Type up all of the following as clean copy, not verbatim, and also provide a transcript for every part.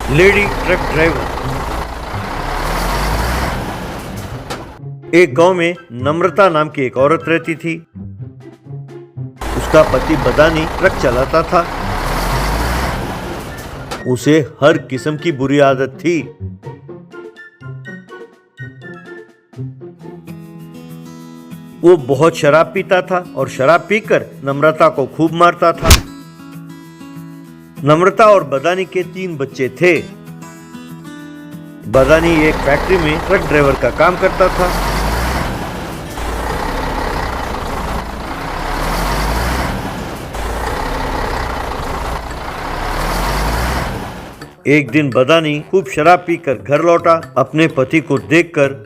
Lady truck driver. एक गांव में नम्रता नाम की एक औरत रहती थी। उसका पति बदानी ट्रक चलाता था। उसे हर किस्म की बुरी आदत थी। वो बहुत शराब पीता था और शराब पीकर नम्रता को खूब मारता था। नम्रता और बदानी के 3 बच्चे थे। बदानी एक फैक्ट्री में ट्रक ड्राइवर का काम करता था। एक दिन बदानी खूब शराब पीकर घर लौटा। अपने पति को देखकर,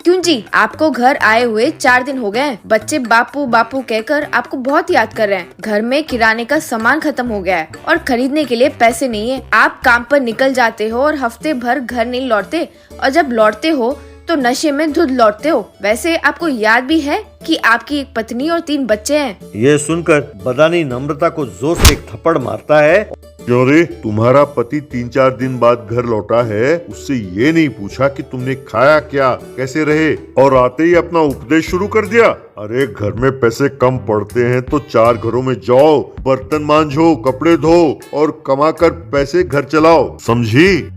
क्यों जी, आपको घर आए हुए 4 दिन हो गए हैं। बच्चे बापू बापू कहकर आपको बहुत याद कर रहे हैं। घर में किराने का सामान खत्म हो गया है और खरीदने के लिए पैसे नहीं है। आप काम पर निकल जाते हो और हफ्ते भर घर नहीं लौटते, और जब लौटते हो तो नशे में धुत लौटते हो। वैसे आपको याद भी है कि आपकी एक पत्नी और 3 बच्चे हैं। ये सुनकर बदानी नम्रता को जोर से एक थप्पड़ मारता है। क्यों रे, तुम्हारा पति 3-4 दिन बाद घर लौटा है, उससे ये नहीं पूछा कि तुमने खाया क्या, कैसे रहे, और आते ही अपना उपदेश शुरू कर दिया। अरे घर में पैसे कम पड़ते हैं तो 4 घरों में जाओ, बर्तन मांझो, कपड़े धो और कमा कर पैसे घर चलाओ, समझी?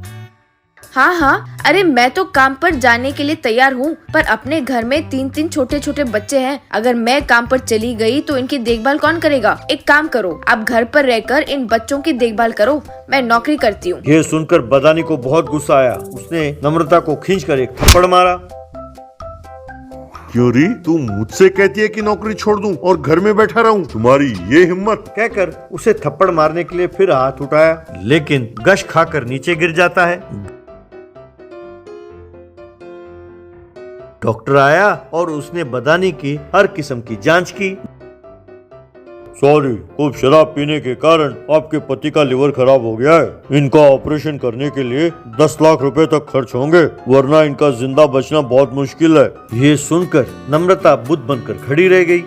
हाँ, अरे मैं तो काम पर जाने के लिए तैयार हूँ, पर अपने घर में 3-3 छोटे छोटे बच्चे हैं। अगर मैं काम पर चली गई तो इनकी देखभाल कौन करेगा? एक काम करो, आप घर पर रहकर इन बच्चों की देखभाल करो, मैं नौकरी करती हूँ। ये सुनकर बदानी को बहुत गुस्सा आया। उसने नम्रता को खींचकर एक थप्पड़ मारा। क्यों री, तू मुझसे कहती है कि नौकरी छोड़ दूं और घर में बैठा रहूं? तुम्हारी ये हिम्मत! कहकर उसे थप्पड़ मारने के लिए फिर हाथ उठाया, लेकिन गश खाकर नीचे गिर जाता है। डॉक्टर आया और उसने बदानी की हर किस्म की जांच की। सॉरी, खूब शराब पीने के कारण आपके पति का लिवर खराब हो गया है। इनका ऑपरेशन करने के लिए 10 लाख रुपए तक खर्च होंगे, वरना इनका जिंदा बचना बहुत मुश्किल है। ये सुनकर नम्रता बुद्ध बनकर खड़ी रह गई।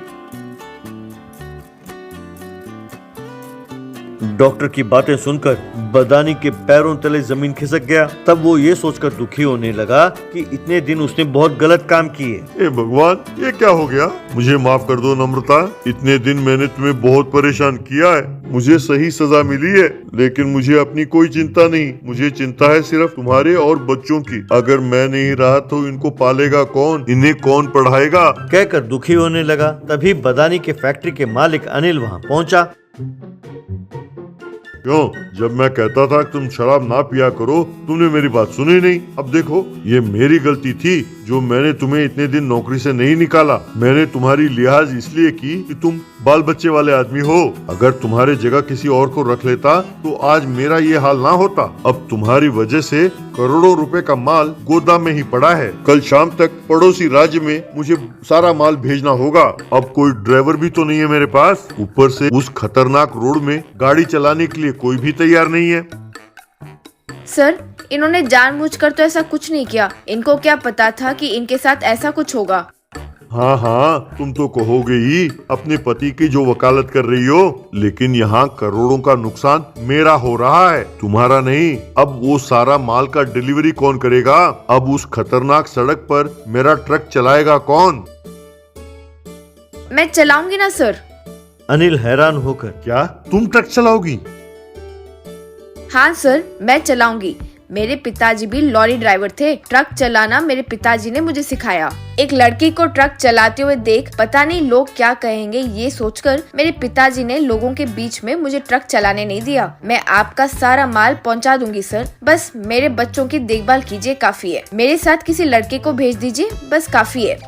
डॉक्टर की बातें सुनकर बदानी के पैरों तले जमीन खिसक गया। तब वो ये सोचकर दुखी होने लगा कि इतने दिन उसने बहुत गलत काम किए। ए भगवान, ये क्या हो गया? मुझे माफ कर दो नम्रता, इतने दिन मैंने तुम्हें बहुत परेशान किया है। मुझे सही सजा मिली है, लेकिन मुझे अपनी कोई चिंता नहीं। मुझे चिंता है सिर्फ तुम्हारे और बच्चों की। अगर मैं नहीं रहा तो इनको पालेगा कौन, इन्हें कौन पढ़ाएगा? कहकर दुखी होने लगा। तभी बदानी के फैक्ट्री के मालिक अनिल वहाँ पहुँचा। क्यों, जब मैं कहता था कि तुम शराब ना पिया करो, तुमने मेरी बात सुनी नहीं। अब देखो, ये मेरी गलती थी जो मैंने तुम्हें इतने दिन नौकरी से नहीं निकाला। मैंने तुम्हारी लिहाज इसलिए की कि तुम बाल बच्चे वाले आदमी हो। अगर तुम्हारे जगह किसी और को रख लेता तो आज मेरा ये हाल ना होता। अब तुम्हारी वजह से करोड़ों रुपए का माल गोदाम में ही पड़ा है। कल शाम तक पड़ोसी राज्य में मुझे सारा माल भेजना होगा। अब कोई ड्राइवर भी तो नहीं है मेरे पास। ऊपर से उस खतरनाक रोड में गाड़ी चलाने के लिए कोई भी तैयार नहीं है। सर, इन्होंने जानबूझकर तो ऐसा कुछ नहीं किया। इनको क्या पता था कि इनके साथ ऐसा कुछ होगा? हाँ, तुम तो कहोगे ही अपने पति की जो वकालत कर रही हो, लेकिन यहाँ करोड़ों का नुकसान मेरा हो रहा है, तुम्हारा नहीं। अब वो सारा माल का डिलीवरी कौन करेगा? अब उस खतरनाक सड़क पर मेरा ट्रक चलाएगा कौन? मैं चलाऊंगी ना सर। अनिल हैरान होकर, क्या तुम ट्रक चलाओगी? हाँ सर, मैं चलाऊंगी। मेरे पिताजी भी लॉरी ड्राइवर थे। ट्रक चलाना मेरे पिताजी ने मुझे सिखाया। एक लड़की को ट्रक चलाते हुए देख पता नहीं लोग क्या कहेंगे, ये सोचकर मेरे पिताजी ने लोगों के बीच में मुझे ट्रक चलाने नहीं दिया। मैं आपका सारा माल पहुंचा दूंगी सर, बस मेरे बच्चों की देखभाल कीजिए, काफी है। मेरे साथ किसी लड़के को भेज दीजिए, बस काफी है।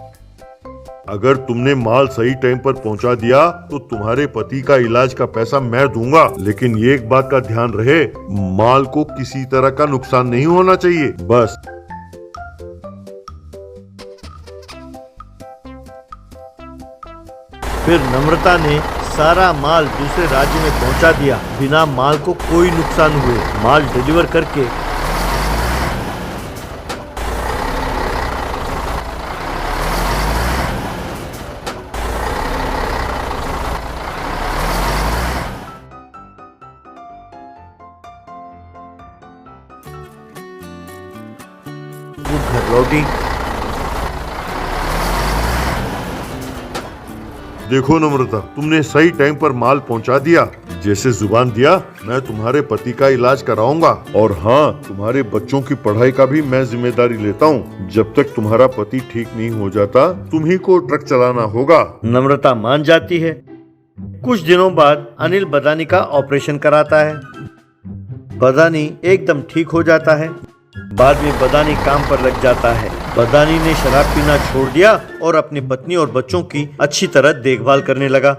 अगर तुमने माल सही टाइम पर पहुंचा दिया तो तुम्हारे पति का इलाज का पैसा मैं दूंगा, लेकिन ये एक बात का ध्यान रहे, माल को किसी तरह का नुकसान नहीं होना चाहिए, बस। फिर नम्रता ने सारा माल दूसरे राज्य में पहुंचा दिया, बिना माल को कोई नुकसान हुए। माल डिलीवर करके लौटी। देखो नम्रता, तुमने सही टाइम पर माल पहुंचा दिया। जैसे जुबान दिया, मैं तुम्हारे पति का इलाज कराऊंगा और हाँ, तुम्हारे बच्चों की पढ़ाई का भी मैं जिम्मेदारी लेता हूँ। जब तक तुम्हारा पति ठीक नहीं हो जाता, तुम्ही को ट्रक चलाना होगा। नम्रता मान जाती है। कुछ दिनों बाद अनिल बदानी का ऑपरेशन कराता है। बदानी एकदम ठीक हो जाता है। बाद में बदानी काम पर लग जाता है। बदानी ने शराब पीना छोड़ दिया और अपनी पत्नी और बच्चों की अच्छी तरह देखभाल करने लगा।